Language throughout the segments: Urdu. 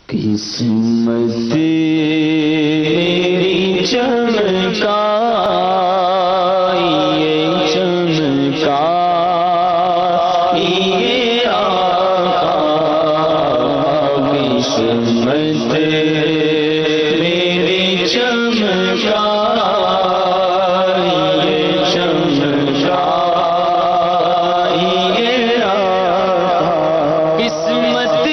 قسمت میری چمکائیے چمکائیے آقا، قسمت میری چمکائیے چمکائیے آقا، قسمت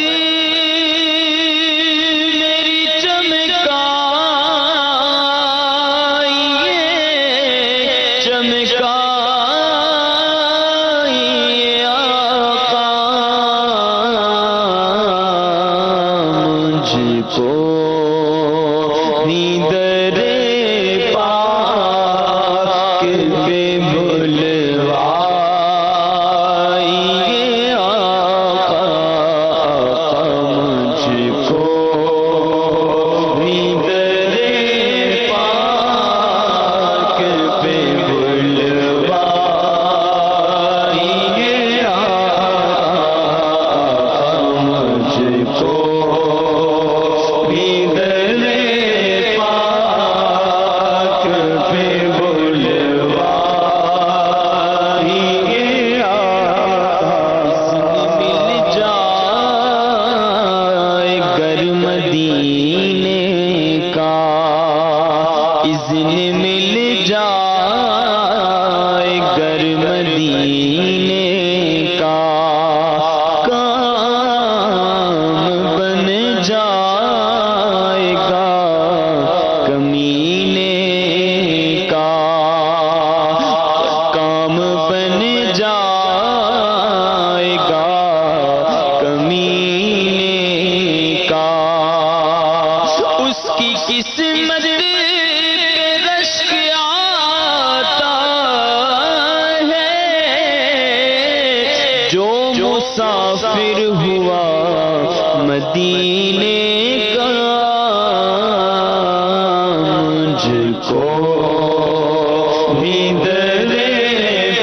قسمت رشک آتا ہے جو مسافر ہوا مدینے کا، مجھ کو بھی در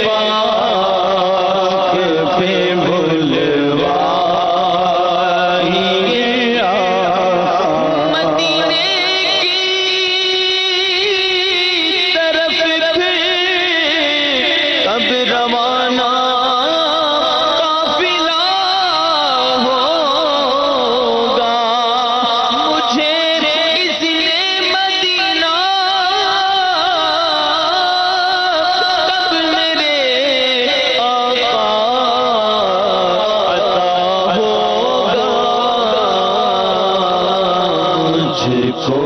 پاک پہ بلوائیے آقا، مدینے اب روانہ قافلہ ہوگا، مجھے اذن مدینہ تب میرے آقا عطا ہوگا، مجھ کو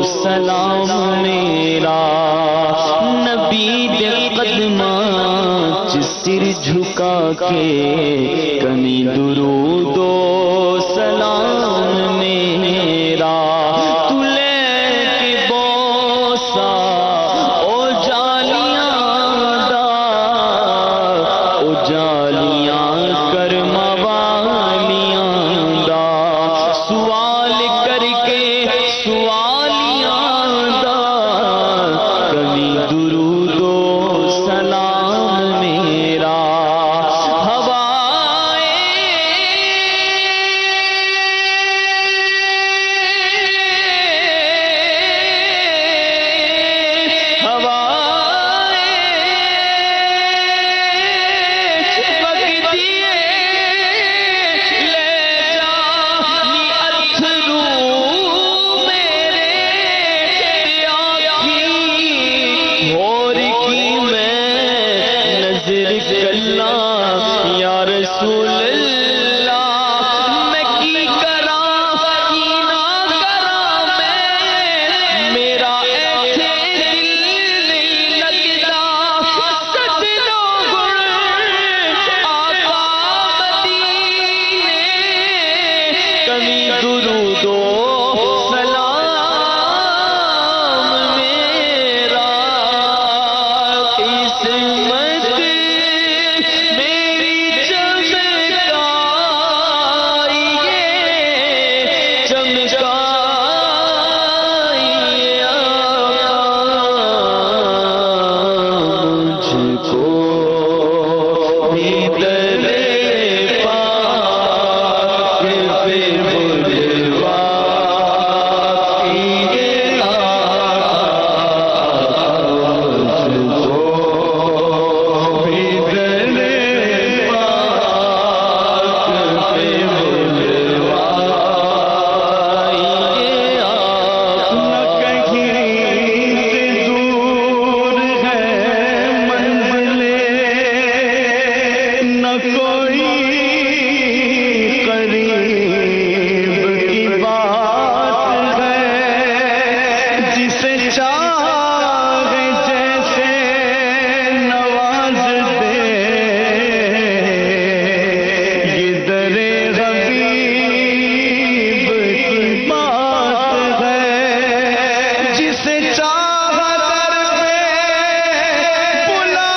سلام میرا نبی دے قدماں چ سر جھکا کے، کمی درود و سلام میرا، تو لے کے بوس چاہے جیسے نواز دے، یہ در غریب کی بات ہے، جسے چاہا در پہ بلا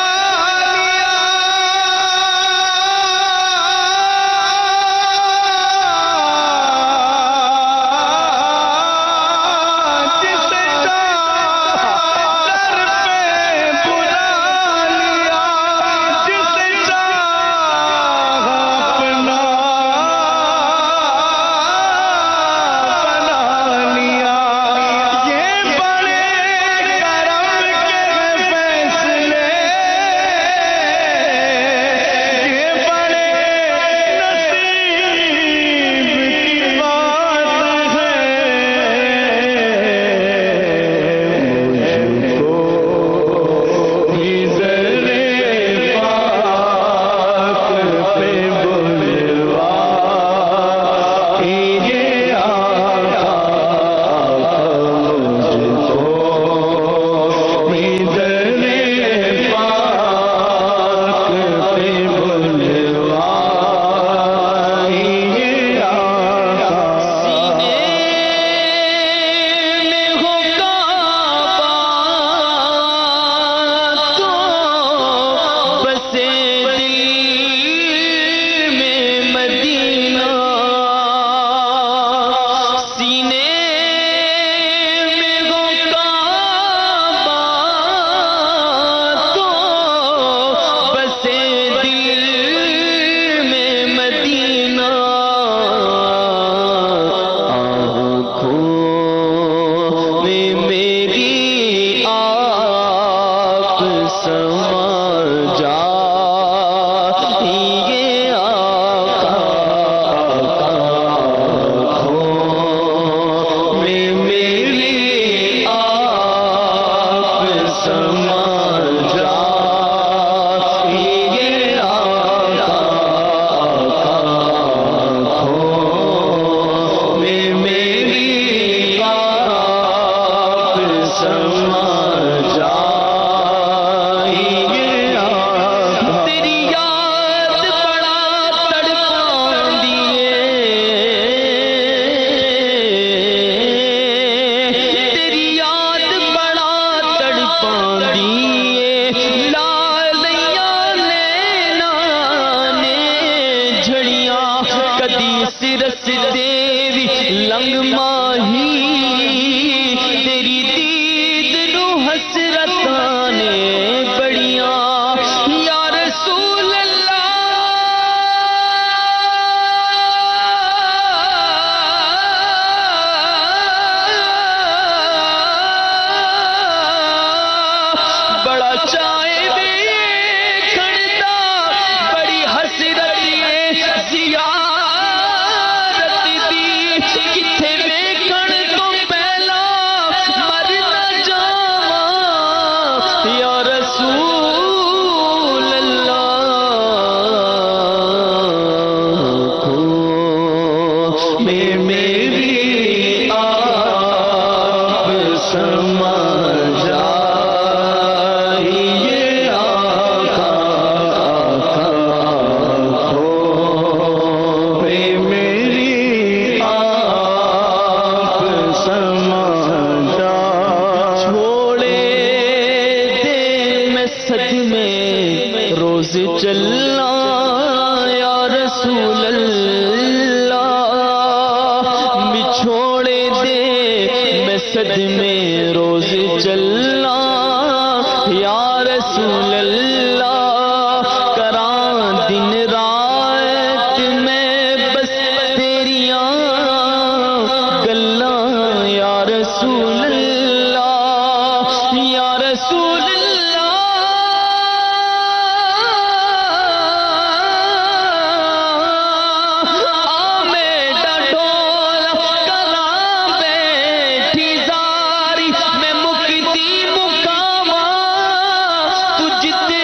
سرس دیوی لنگ ماہی تیری دید نو حسرتانے بڑیاں یا رسول اللہ بڑا چائے دے کھڑتا بڑی حسرت زیادہ کتھے ویکھن تو پہلا مر نہ جاواں یا رسول اللہ کو میں میری آپ سمجھ آئیے آقا کو میں میری چھوڑے دے میں صدمے روز چلنا یا رسول اللہ چھوڑے دے میں صدمے روز چلنا یا رسول اللہ کراں دن رات میں بس تیریاں گلاں یا رسول اللہ یا رسول اللہ آمیں ڈاڈولا کلاں بیٹھی زاری میں مکتی مکاواں تجھ تے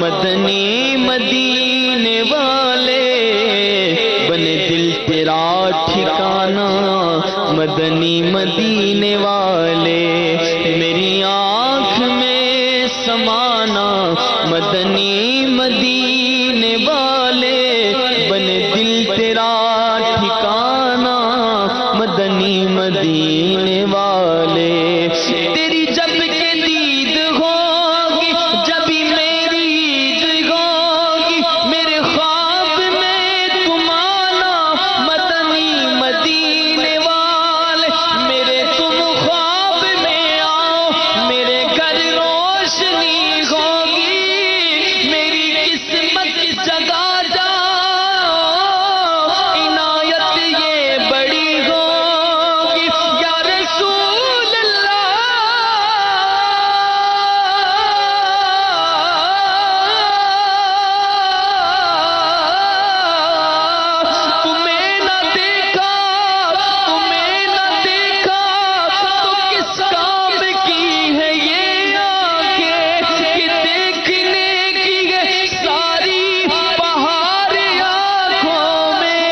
مدنی مدینے والے بنے دل تیرا ٹھکانہ مدنی مدینے والے میری آنکھ میں سمانا مدنی مدینے والے بنے دل تیرا ٹھکانہ مدنی مدینے والے تیری جب کے دید ہوگی جبھی میری عید ہوگی میرے خواب میں تم آنا مدنی مدینے والے میرے تم خواب میں آؤ میرے گھر روشنی ہوگی میری قسمت جگا جاؤ عنایت یہ بڑی ہوگی یا رسول اللہ تمہیں نہ دیکھا تو کس کام کی ہے یہ آنکھیں کہ دیکھنے کی ہے ساری بہار آنکھوں میں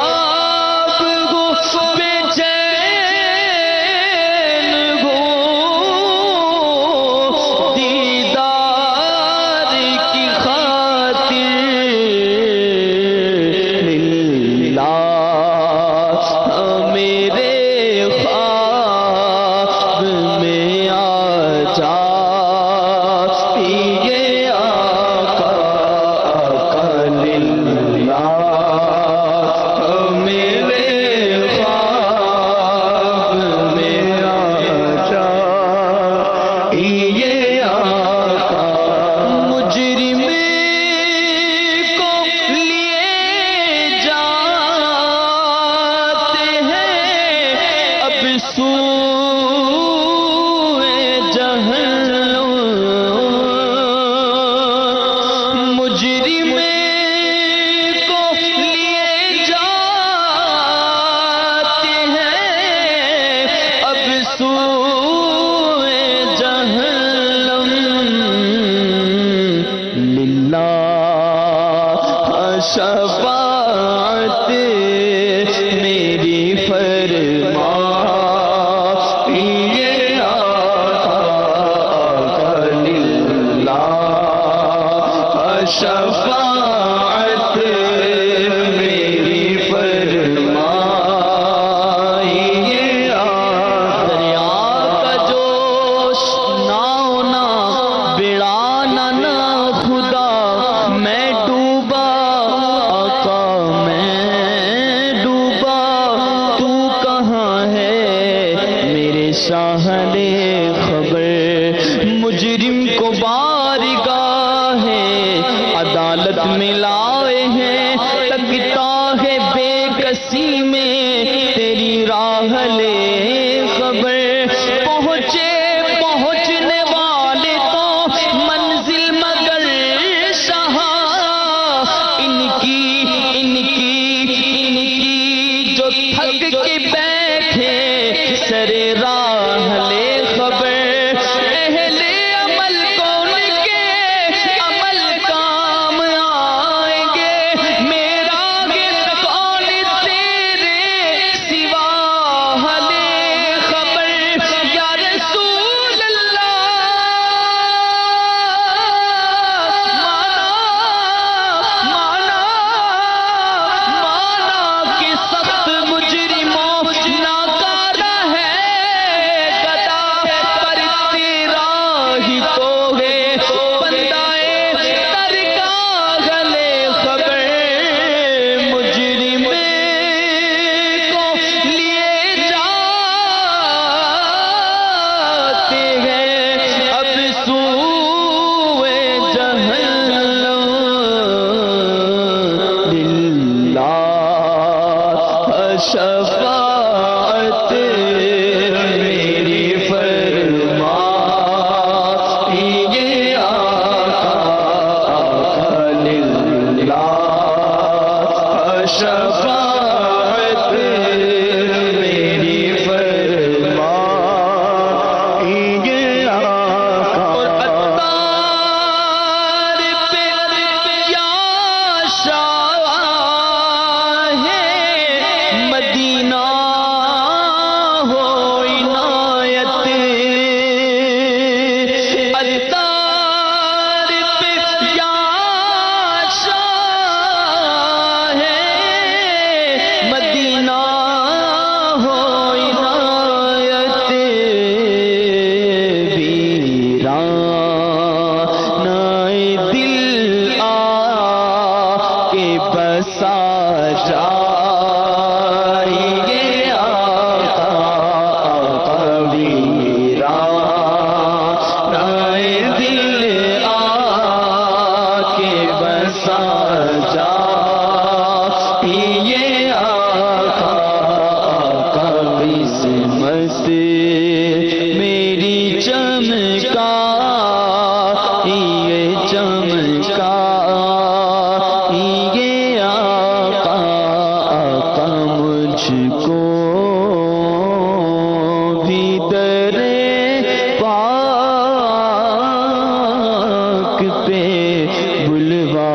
بیتاب ہو بے چین ہو دیدار کی خاطر للہ میرے خواب میں آ جا یہ آقا للہ میرے خواب میں آ جا یہ آقا مجرم کو لیے جاتے ہیں اب سوئے جہنم مجرم کو لیے جاتے ہیں اب سوئے جہنم للہ شفاعت میری فرما یہ آقا للہ شفاعت میری فرما یہ آقا دریا کا جوش نہ ہونا بڑھانا نہ خدا میں ڈوبا آقا میں ڈوبا تو کہاں ہے میرے شاہد خبر مجرم کو بارگاہ عدالت میں لائے ہیں تکتا ہے بے کسی میں تیری راہ لے خبر پہنچنے والے تو منزل مگر شہاں ان کی جو تھک کے بیٹھے سرے راہ لے خبر اہل عمل کو ان کے عمل کام آئیں چمکا یہ چمکا یہ آقا آقا مجھ کو بھی در پاک پہ بلوا